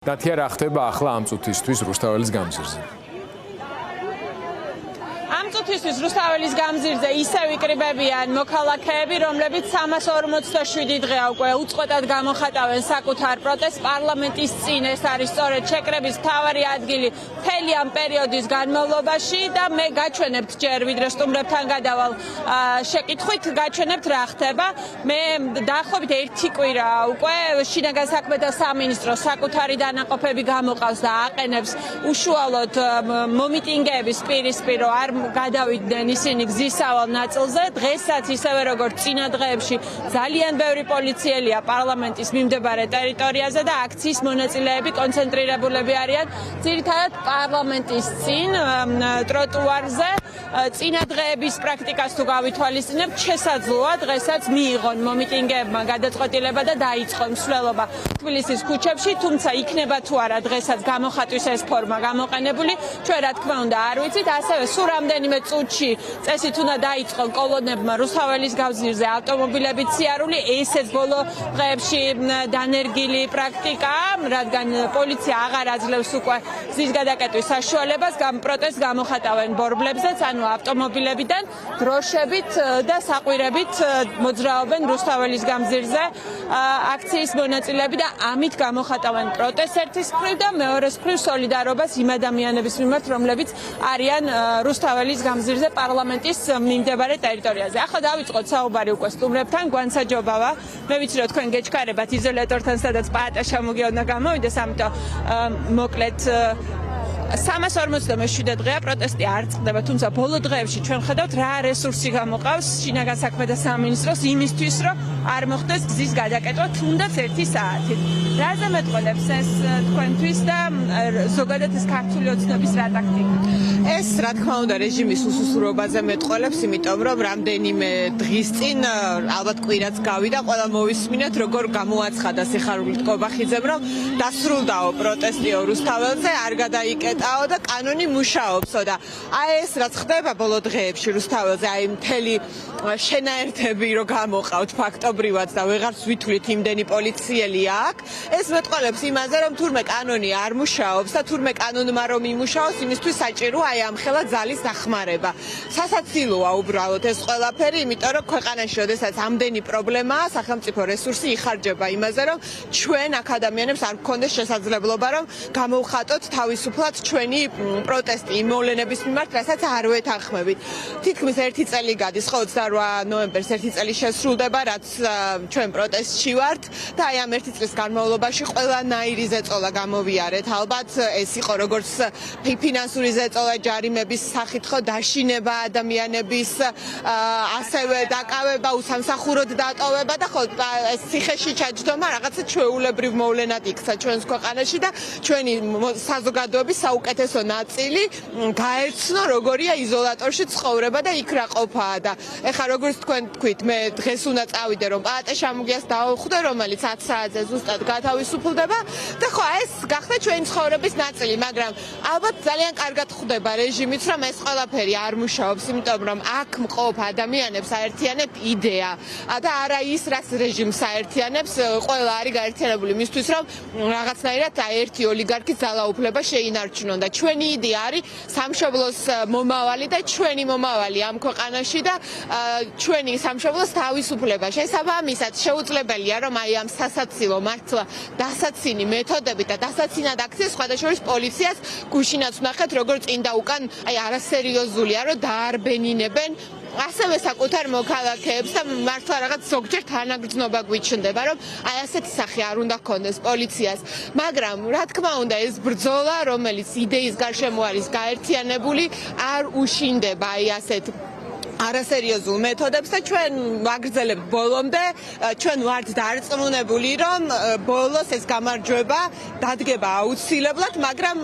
Დათია რა ხდება ახლა ამ წუთისთვის რუსთაველის გამზირზე? ამ წუთისთვის რუსთაველის გამზირზე ისევ იკრიბებიან მოქალაქეები, რომლებიც 347 დღეა უკვე უწყვეტად გამოხატავენ საკუთარ პროტესტს პარლამენტის წინ. ეს არის სწორედ შეკრების მთავარი ადგილი მთელი ამ პერიოდის განმავლობაში და მე გაჩვენებთ ჯერ ვიდრე სტუმრებთან გადავალ შეკითხვით გაჩვენებთ რა ხდება. მე დაახლოებით 1 კვირა უკვე შინაგან საქმეთა სამინისტრო საკუთარი დანაყოფები გამოყავს და აყენებს უშუალოდ მომიტინგეების პირისპირ არ გადავიდნენ ისინი გზისავალ ნაწილზე. დღესაც ისევე როგორც წინა დღეებში ძალიან ბევრი პოლიციელია პარლამენტის მიმდებარე ტერიტორიაზე და აქციის მონაწილეები კონცენტრირებულები არიან ძირითადად პარლამენტის წინ ტროტუარზე. წინა დღეების პრაქტიკას თუ გავითვალისწინებთ, შესაძლოა დღესაც მიიღონ მომიტინგეებმა გადაწყვეტილება და დაიწყონ მსვლელობა თბილისის ქუჩებში, თუმცა იქნება თუ არა დღესაც გამოხატვის ეს ფორმა გამოყენებული, ჩვენ რა თქმა უნდა არ ვიცით. ასევე სულ რამდენიმე წუთში წესით უნდა დაიწყონ კოლონებმა რუსთაველის გამზირზე ავტომობილებით სიარული. ესეც ბოლო დღეებში დანერგილი პრაქტიკაა, რადგან პოლიცია აღარ აძლევს უკვე გზის გადაკეტვის საშუალებას, პროტესტს გამოხატავენ ბორბლებზეც, ანუ ავტომობილებიდან დროშებით და საყვირებით მოძრაობენ რუსთაველის გამზირზე აქციის მონაწილეები და ამით გამოხატავენ პროტესტს ერთის მხრივ და მეორეს მხრივ სოლიდარობას იმ ადამიანების მიმართ, რომლებიც არიან რუსთაველის გამზირზე პარლამენტის მიმდებარე ტერიტორიაზე. ახლა დავიწყოთ საუბარი უკვე სტუმრებთან, გვანსაჯობავა. მე ვიცი რომ თქვენ გეჩქარებათ იზოლატორთან, სადაც პაატა შემოგეონა გამოვიდეს, ამიტომ მოკლედ 347 დღეა პროტესტი არ წყდება, თუმცა ბოლო დღეებში ჩვენ ხედავთ რა რესურსი გამოყავს შინაგან საქმეთა სამინისტროს იმისთვის, რომ არ მოხდეს გზის გადაკეტვა თუნდაც 1 საათით. რაზე მეტყოლებს ეს თქვენთვის და ზოგადად ეს ქართული ოცნების რა ტაქტიკა? ეს რა თქმა უნდა რეჟიმის უსუსურობაზე მეტყოლებს, იმიტომ რომ რამდენიმე დღის წინ ალბათ კვირაც გავიდა, ყველა მოვისმინეთ როგორ გამოაცხადა სიხარულით კობახიძემ, რომ დასრულდაო პროტესტიო რუსთაველზე, არ გადაიკეტაო და კანონი მუშაობსო და ეს რაც ხდება ბოლო დღეებში რუსთაველზე, მთელი შენაერთები რო გამოყავთ ფაქტობრივად და ვეღარც ვითვლით იმდენი პოლიციელი აქ, ეს მეტყოლებს იმაზე, რომ თურმე კანონი არ მუშაობს და თურმე კანონმა რომ იმუშაოს, იმისთვის საჭიროა აი ამხელა ძალის დახმარება. სასაცილოა უბრალოდ ეს ყველაფერი, იმიტომ რომ ქვეყანაში შესაძაც ამდენი პრობლემაა, სახელმწიფო რესურსი იხარჯება იმაზე, რომ ჩვენ აქ ადამიანებს არ გქონდეს შესაძლებლობა, რომ გამოვხატოთ თავისუფლად ჩვენი პროტესტი იმ მოვლენების მიმართ, რასაც არ ვეთანხმებით. თითქმის 1 წელი გადის, ხო 28 ნოემბერს 1 წელი შესრულდება, რაც ჩვენ პროტესტში ვართ და აი ამ 1 წლის განმავლობაში ყველანაირი ზეწოლა გამოვიარეთ. ალბათ ეს იყო როგორც ფინანსური ზეწოლა ჯარიმების სახით, ხო დაშინება ადამიანების, ასევე დაკავება, უსამსახუროდ დატოვება და ხო ეს ციხეში ჩაჯდომა რაღაცა ჩვეულებრივ მოვლენად იქცა ჩვენს ქვეყანაში და ჩვენი საზოგადოების საუკეთესო ნაწილი გაეცნო როგორია იზოლატორში ცხოვრება და იქ რა ყოფაა და ეხლა როგორც თქვენ თქვით, მე დღეს უნდა წავიდე რომ პაატა შემოგიას დავხვდე, რომელიც 10 საათზე ზუსტად გათავისუფლდება და ხო ეს გახდა ჩვენი ცხოვრების ნაწილი, მაგრამ ალბათ ძალიან კარგად ხვდება რეჟიმიც, რომ ეს ყველაფერი არ მუშაობს, იმიტომ რომ აქ მყოფ ადამიანებს აერთიანებს იდეა და არა ის, რაც რეჟიმს აერთიანებს, ყველა არის გაერთიანებული მისთვის, რომ რაღაცნაირად ერთი ოლიგარქის ძალაუფლება შეინარჩუნონ და ჩვენი იდეა არის სამშობლოს მომავალი და ჩვენი მომავალი ამ ქვეყანაში და ჩვენი სამშობლოს თავისუფლება. შესაბამისად შეუძლებელია, რომ აი ამ სასაცილო მართლა დასაცინი მეთოდებით და დასაცინად აქციას სხვადასხვა პოლიციას გუშინაც ვნახეთ, როგორ წინ და უკან აი არასერიოზულია, რომ დაარბენინებენ ასევე საკუთარ მოქალაქეებს და მართლა რაღაც ზოგჯერ თანაგრძნობა გვიჩნდება, რომ აი ასეთი სახე არ უნდა ჰქონდეს პოლიციას. მაგრამ რა თქმა უნდა ეს ბრძოლა, რომელიც იდეის გარშემო არის გაერთიანებული, არ უშინდება აი ასეთ არასერიოზულ მეთოდებს და ჩვენ ვაგრძელებთ ბოლომდე, ჩვენ ვართ დარწმუნებული, რომ ბოლოს ეს გამარჯვება დადგება აუცილებლად, მაგრამ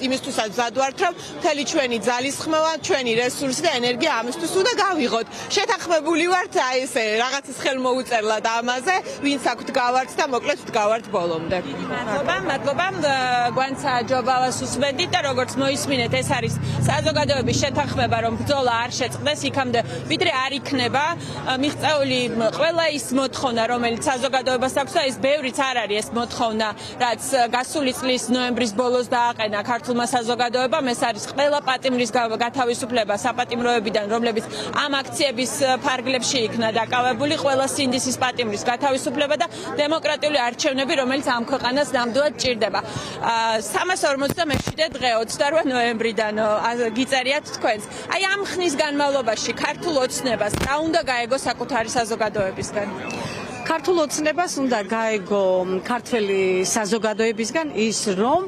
იმისთვისაც მზად ვართ, რომ მთელი ჩვენი ძალისხმევა, ჩვენი რესურსი და ენერგია ამისთვის უნდა გავიღოთ. შეთანხმებული ვართ აი ესე რაღაცის ხელმოუწერლად ამაზე, ვინც აქვთ გავართ და მოკლედ ვდგავართ ბოლომდე. მადლობა. გვანცაჯობავას უსმენდით და როგორც მოისმინეთ, ეს არის საზოგადოების შეთანხმება, რომ ბრძოლა არ შეწყდეს იქამდე, ვიდრე არ იქნება მიღწეული ყველა ის მოთხოვნა, რომელიც საზოგადოებას აქვს და ის ბევრიც არ არის ეს მოთხოვნა, რაც გასული წლის ნოემბრის ბოლოს დააყენა ქართულმა საზოგადოებამ, ეს არის ყველა პატიმრის გათავისუფლება საპატიმროებიდან, რომლებიც ამ აქციების ფარგლებში იქნა დაკავებული, ყველა სინდისის პატიმრის გათავისუფლება და დემოკრატიული არჩევნები, რომელიც ამ ქვეყანას ნამდვილად ჭირდება. 347 დღე 28 ნოემბრიდან გიწერიათ თქვენს. აი ამ ხნის განმავლობაში ქართულ ოცნებას რა უნდა გაეგო საკუთარი საზოგადოებისგან? ქართულ ოცნებას უნდა გაეგო ქართველი საზოგადოებისგან ის, რომ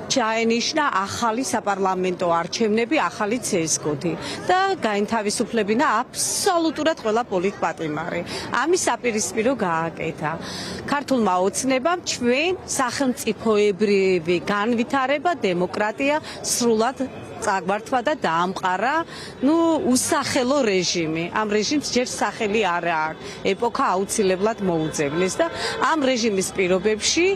ჩაენიშნა ახალი საპარლამენტო არჩევნები, ახალი CSGO-ი და გაინთავისუფლებინა აბსოლუტურად ყველა პოლიტპატიმარი. ამის საპირისპირო გააკეთა. ქართულმა ოცნებამ ჩვენ სახელმწიფოებრივი განვითარება, დემოკრატია სრულად წაგვართვა და დაამყარა უსახელო რეჟიმი. ამ რეჟიმს ჯერ სახელი არ აქვს. ეპოქა აუცილებლად მოუძებნეს და ამ რეჟიმის პირობებში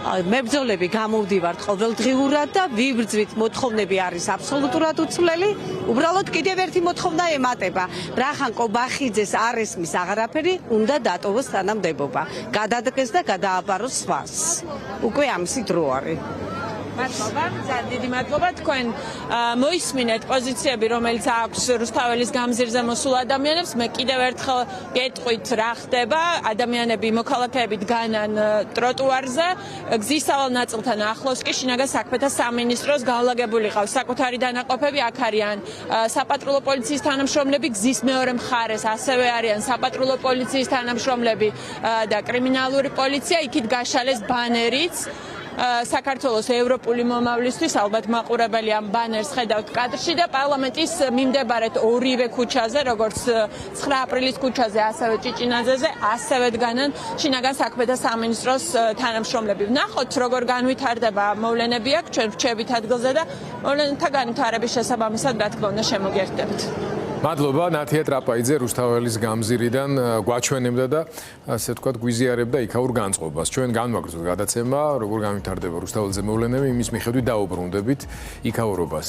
მებრძოლები გამოვდივართ ყოველდღიურად და ვიბრძვით, მოთხოვნები არის აბსოლუტურად უცვლელი. უბრალოდ კიდევ ერთი მოთხოვნა ემატება. რახან კობახიძეს არ ესმის აღარაფერი, უნდა დატოვოს თანამდებობა. გადადგეს და გადააბაროს სხვას. უკვე ამისი დრო არის. მადლობა, დიდი მადლობა. თქვენ მოისმინეთ პოზიციები, რომელიც აქვს რუსთაველის გამზირზე მოსულ ადამიანებს. მე კიდევ ერთხელ გეტყვით, რა ხდება. ადამიანები, მოქალაქეები დგანან ტროტუარზე, გზის სავალ ნაწილთან ახლოს კი შინაგან საქმეთა სამინისტროს განლაგებული ყავს საკუთარი დანაყოფები. აქ არიან საპატრულო პოლიციის თანამშრომლები, გზის მეორე მხარეს ასევე არიან საპატრულო პოლიციის თანამშრომლები და კრიმინალური პოლიცია. იქით გაშალეს ბანერიც. საქართველოს ევროპული მომავლისთვის ალბათ მაყურებელი ამ ბანერს ხედავთ კადრში და პარლამენტის მიმდებარედ ორივე ქუჩაზე, როგორც 9 აპრილის ქუჩაზე, ასევე ჭიჭინაძეზე, ასევე დგანან შინაგან საქმეთა სამინისტროს თანამშრომლები. ვნახოთ, როგორ განვითარდება მოვლენები აქ, ჩვენ ვრჩებით ადგილზე და მოვლენათა განვითარების შესაბამისად, რა თქმა უნდა, შემოგერთდებთ. მადლობა ნათია ტრაპაიძე რუსთაველის გამზირიდან გვაჩვენებდა და ასე ვთქვათ გვიზიარებდა იქაურ განწყობას. ჩვენ განვაგრძოთ გადაცემა, როგორ განვითარდება რუსთაველზე მოვლენები, იმის მიხედვით დაუბრუნდებით იქაურობას.